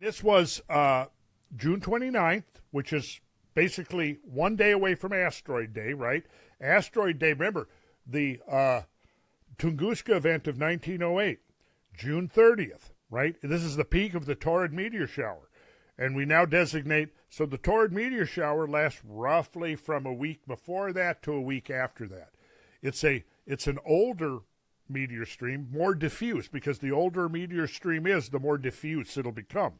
This was June 29th, which is basically one day away from Asteroid Day, right? Asteroid Day, remember, the Tunguska event of 1908, June 30th, right? This is the peak of the Taurid meteor shower. And we now designate, so the Taurid meteor shower lasts roughly from a week before that to a week after that. It's an older meteor stream, more diffuse, because the older a meteor stream is, the more diffuse it'll become.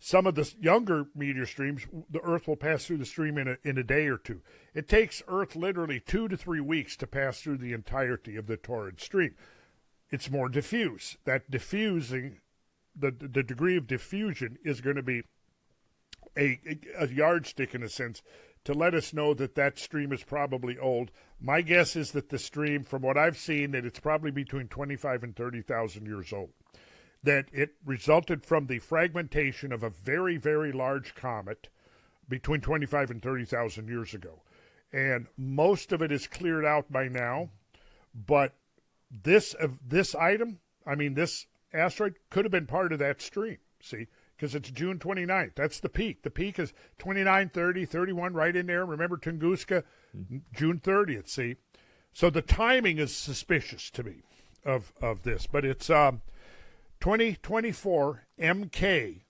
Some of the younger meteor streams, the Earth will pass through the stream in a day or two. It takes Earth literally 2 to 3 weeks to pass through the entirety of the Taurid stream. It's more diffuse. That diffusing, the degree of diffusion is going to be a yardstick in a sense to let us know that that stream is probably old. My guess is that the stream, from what I've seen, that it's probably between 25 and 30,000 years old. That it resulted from the fragmentation of a very, very large comet between 25 and 30,000 years ago. And most of it is cleared out by now, but this item, this asteroid could have been part of that stream, see, because it's June 29th. That's the peak. The peak is 29, 30, 31, right in there. Remember Tunguska, June 30th, see. So the timing is suspicious to me of this, but it's 2024 MK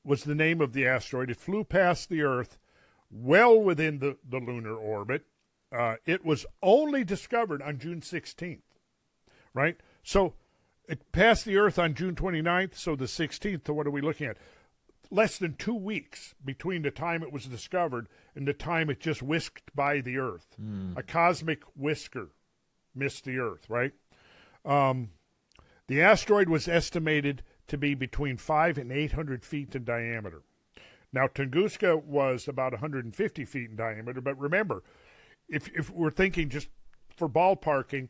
was the name of the asteroid. It flew past the Earth well within the lunar orbit. It was only discovered on June 16th, right? So it passed the Earth on June 29th, so the 16th, so what are we looking at? Less than 2 weeks between the time it was discovered and the time it just whisked by the Earth. A cosmic whisker missed the Earth, right? The asteroid was estimated to be between 5 and 800 feet in diameter. Now, Tunguska was about 150 feet in diameter, but remember, if we're thinking just for ballparking,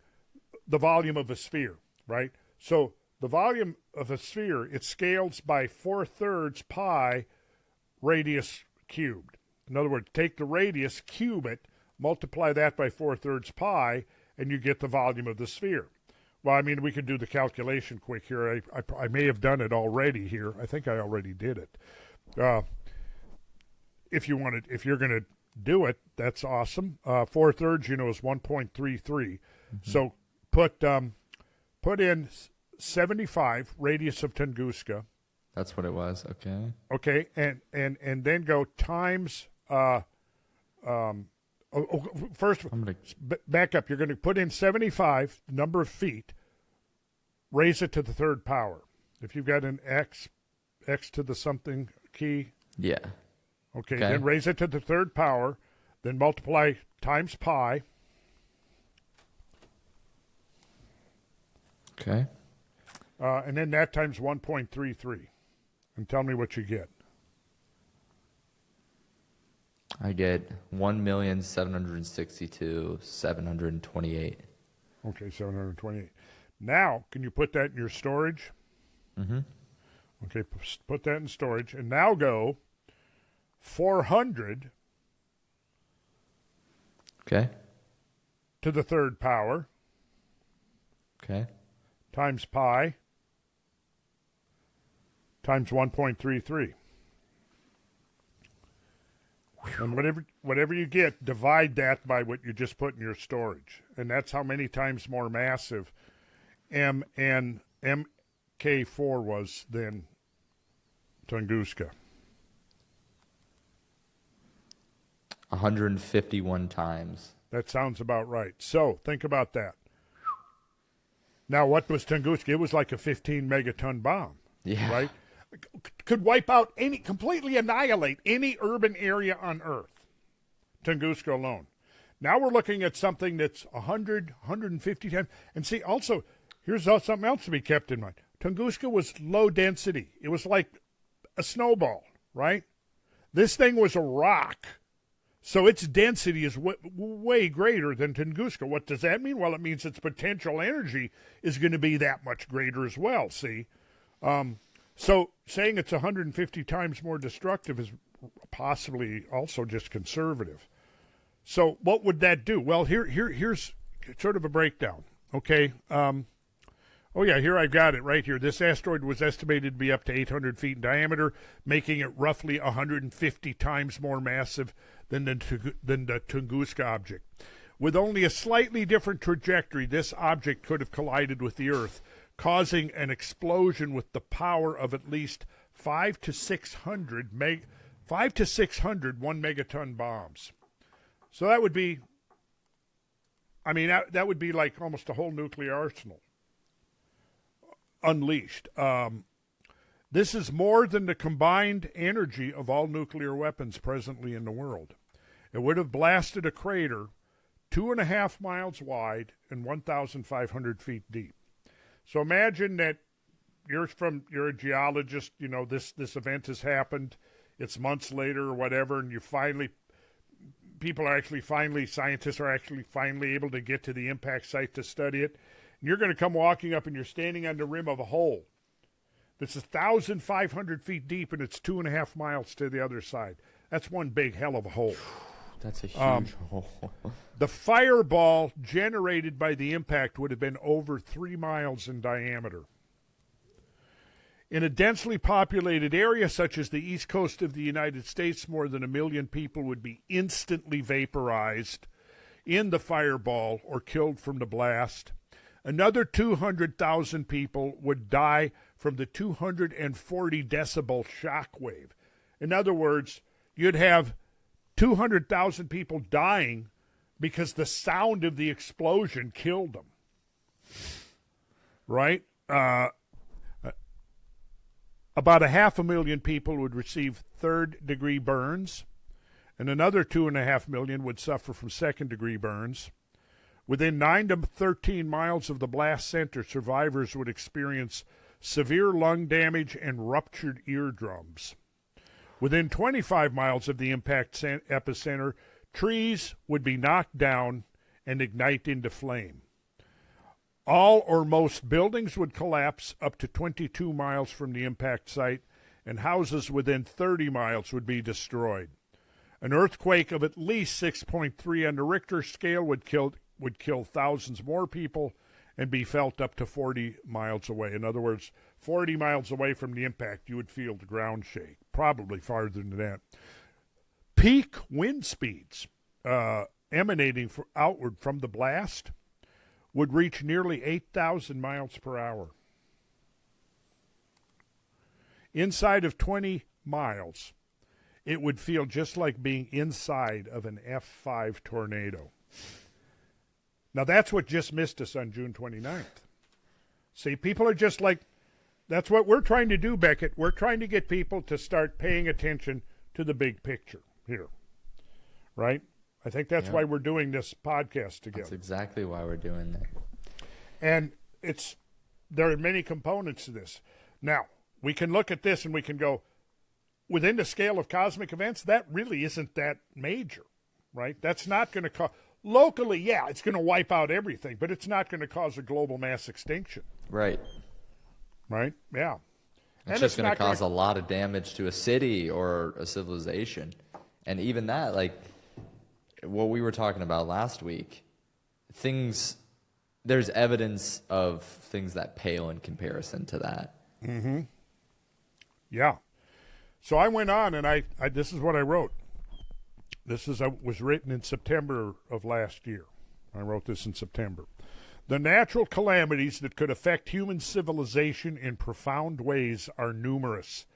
the volume of a sphere, right? So the volume of a sphere, it scales by 4/3 pi radius cubed. In other words, take the radius, cube it, multiply that by 4/3 pi, and you get the volume of the sphere. Well, we could do the calculation quick here. I may have done it already here. I think I already did it. If you're going to do it, that's awesome. 4/3, is 1.33. So put in 75 radius of Tunguska. That's what it was. Okay. Okay, and then go times. First, back up. You're going to put in 75, the number of feet, raise it to the third power. If you've got an x to the something key. Yeah. Okay, then raise it to the third power, then multiply times pi. Okay. And then that times 1.33. And tell me what you get. I get 1,762,728. Okay, 728. Now, can you put that in your storage? Mm-hmm. Okay, put that in storage. And now go 400 Okay. to the third power Okay. times pi times 1.33. And whatever you get, divide that by what you just put in your storage. And that's how many times more massive MK4 was than Tunguska. 151 times. That sounds about right. So think about that. Now, what was Tunguska? It was like a 15 megaton bomb, Yeah. right? Could wipe out completely annihilate any urban area on Earth. Tunguska alone. Now we're looking at something that's 100, 150 times. And see, also, here's something else to be kept in mind. Tunguska was low density. It was like a snowball, right? This thing was a rock. So its density is way greater than Tunguska. What does that mean? Well, it means its potential energy is going to be that much greater as well, see? So saying it's 150 times more destructive is possibly also just conservative. So what would that do? Well, here's sort of a breakdown, okay? Oh, yeah, here I've got it right here. This asteroid was estimated to be up to 800 feet in diameter, making it roughly 150 times more massive than the Tunguska object. With only a slightly different trajectory, this object could have collided with the Earth, causing an explosion with the power of at least 5 to 600 1 megaton bombs. So that would be, I mean, that would be like almost a whole nuclear arsenal unleashed. This is more than the combined energy of all nuclear weapons presently in the world. It would have blasted a crater 2.5 miles wide and 1,500 feet deep. So imagine that you're a geologist, you know, this event has happened, it's months later or whatever, and scientists are actually finally able to get to the impact site to study it. And you're going to come walking up and you're standing on the rim of a hole that's 1,500 feet deep and it's 2.5 miles to the other side. That's one big hell of a hole. That's a huge hole. The fireball generated by the impact would have been over 3 miles in diameter. In a densely populated area such as the east coast of the United States, more than 1 million people would be instantly vaporized in the fireball or killed from the blast. Another 200,000 people would die from the 240 decibel shock wave. In other words, you'd have 200,000 people dying because the sound of the explosion killed them. Right? About 500,000 people would receive third-degree burns, and another 2.5 million would suffer from second-degree burns. Within 9 to 13 miles of the blast center, survivors would experience severe lung damage and ruptured eardrums. Within 25 miles of the impact epicenter, trees would be knocked down and ignite into flame. All or most buildings would collapse up to 22 miles from the impact site, and houses within 30 miles would be destroyed. An earthquake of at least 6.3 on the Richter scale would kill thousands more people and be felt up to 40 miles away. In other words, 40 miles away from the impact, you would feel the ground shake, probably farther than that. Peak wind speeds emanating outward from the blast would reach nearly 8,000 miles per hour. Inside of 20 miles, it would feel just like being inside of an F5 tornado. Now, that's what just missed us on June 29th. See, people are just like, that's what we're trying to do, Beckett. We're trying to get people to start paying attention to the big picture here, right? I think that's why we're doing this podcast together. That's exactly why we're doing that. And there are many components to this. Now, we can look at this and we can go, within the scale of cosmic events, that really isn't that major, right? That's not going to cause, locally, yeah, it's going to wipe out everything, but it's not going to cause a global mass extinction. Right. Right? Yeah. It's just going to cause a lot of damage to a city or a civilization. And even that, like what we were talking about last week, there's evidence of things that pale in comparison to that. Mm-hmm. Yeah. So I went on and I this is what I wrote. This was written in September of last year. I wrote this in September. The natural calamities that could affect human civilization in profound ways are numerous.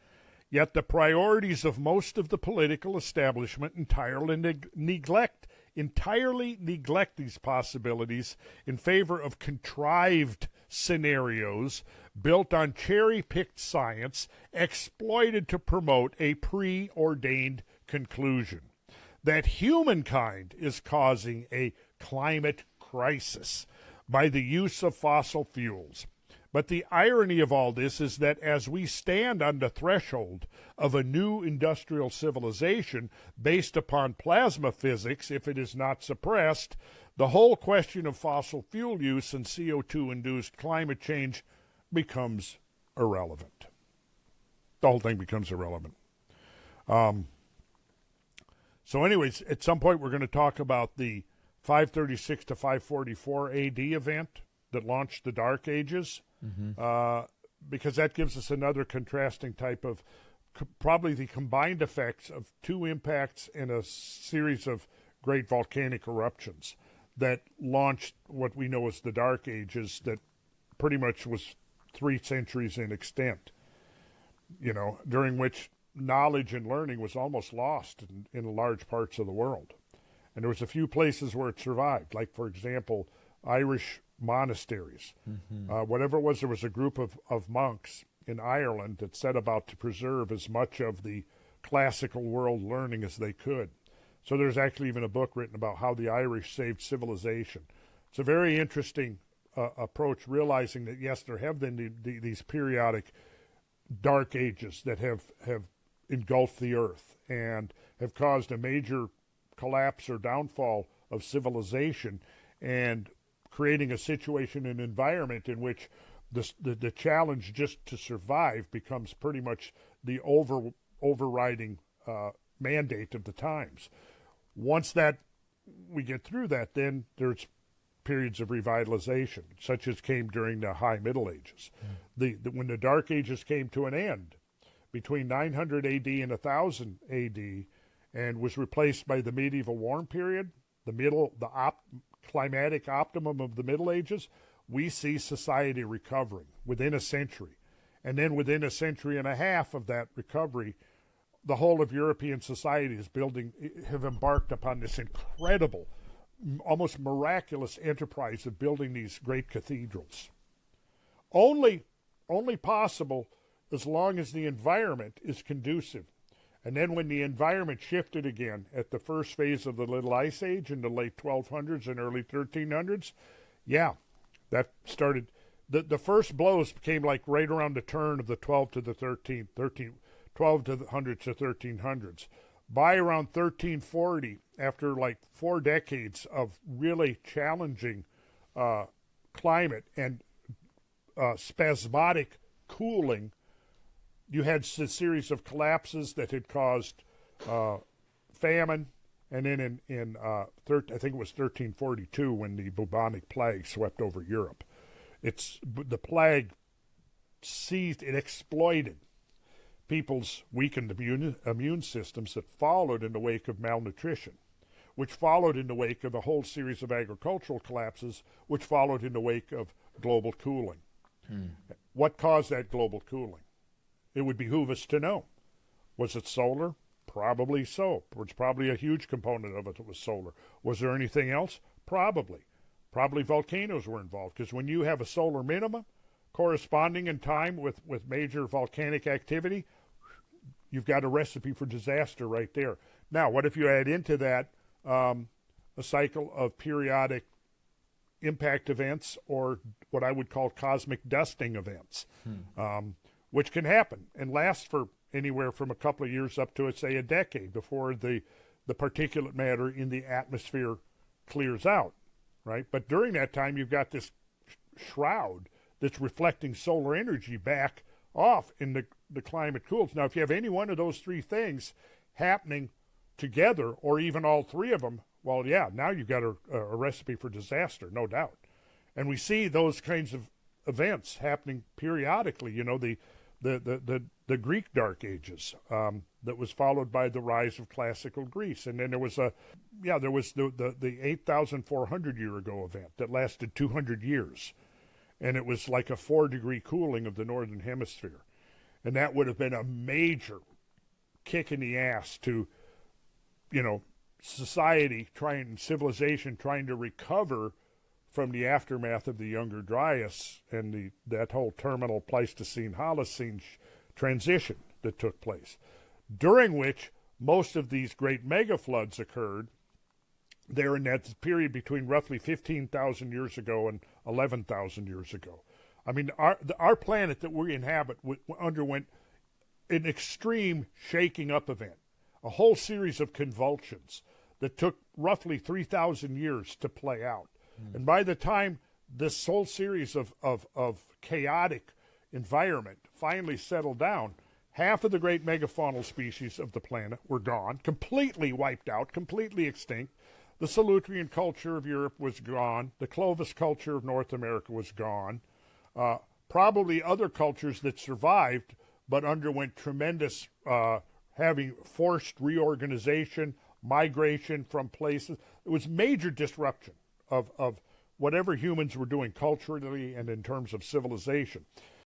Yet the priorities of most of the political establishment entirely neglect these possibilities in favor of contrived scenarios built on cherry-picked science exploited to promote a preordained conclusion that humankind is causing a climate crisis by the use of fossil fuels. But the irony of all this is that as we stand on the threshold of a new industrial civilization based upon plasma physics, if it is not suppressed, the whole question of fossil fuel use and CO2-induced climate change becomes irrelevant. The whole thing becomes irrelevant. So anyways, at some point we're going to talk about the 536 to 544 AD event, that launched the Dark Ages, because that gives us another contrasting type of probably the combined effects of two impacts in a series of great volcanic eruptions that launched what we know as the Dark Ages, that pretty much was 3 centuries in extent, during which knowledge and learning was almost lost in large parts of the world. And there was a few places where it survived, like, for example, Irish monasteries. Whatever it was, there was a group of monks in Ireland that set about to preserve as much of the classical world learning as they could. So there's actually even a book written about how the Irish saved civilization. It's a very interesting approach, realizing that, yes, there have been these periodic dark ages that have engulfed the earth and have caused a major collapse or downfall of civilization, and creating a situation and environment in which the challenge just to survive becomes pretty much the overriding mandate of the times. Once that we get through that, then there's periods of revitalization, such as came during the High Middle Ages. When the Dark Ages came to an end between 900 AD and 1000 AD, and was replaced by the medieval warm period, the climatic optimum of the Middle Ages, we see society recovering within a century. And then within a century and a half of that recovery, the whole of European society have embarked upon this incredible, almost miraculous enterprise of building these great cathedrals. Only possible as long as the environment is conducive. And then when the environment shifted again at the first phase of the Little Ice Age in the late 1200s and early 1300s, that started. The first blows came like right around the turn of the 12 to the 12 to the hundreds to 1300s. By around 1340, after like 4 decades of really challenging climate and spasmodic cooling, you had a series of collapses that had caused famine, and then I think it was 1342 when the bubonic plague swept over Europe. The plague seized and exploited people's weakened immune systems that followed in the wake of malnutrition, which followed in the wake of a whole series of agricultural collapses, which followed in the wake of global cooling. What caused that global cooling? It would behoove us to know. Was it solar? Probably so. It's probably a huge component of it that was solar. Was there anything else? Probably. Probably volcanoes were involved, because when you have a solar minima corresponding in time with major volcanic activity, you've got a recipe for disaster right there. Now, what if you add into that a cycle of periodic impact events, or what I would call cosmic dusting events, which can happen and last for anywhere from a couple of years up to, say, a decade before the particulate matter in the atmosphere clears out, right? But during that time, you've got this shroud that's reflecting solar energy back off, and the climate cools. Now, if you have any one of those 3 things happening together, or even all 3 of them, well, now you've got a recipe for disaster, no doubt. And we see those kinds of events happening periodically. The Greek Dark Ages that was followed by the rise of classical Greece, and then there was the 8,400 year ago event that lasted 200 years, and it was like a 4-degree cooling of the northern hemisphere, and that would have been a major kick in the ass to, civilization trying to recover from the aftermath of the Younger Dryas and that whole terminal Pleistocene-Holocene transition that took place, during which most of these great mega floods occurred there in that period between roughly 15,000 years ago and 11,000 years ago. I mean, our planet that we inhabit underwent an extreme shaking up event, a whole series of convulsions that took roughly 3,000 years to play out. And by the time this whole series of chaotic environment finally settled down, half of the great megafaunal species of the planet were gone, completely wiped out, completely extinct. The Solutrean culture of Europe was gone. The Clovis culture of North America was gone. Probably other cultures that survived but underwent tremendous having forced reorganization, migration from places. It was major disruption of whatever humans were doing culturally and in terms of civilization.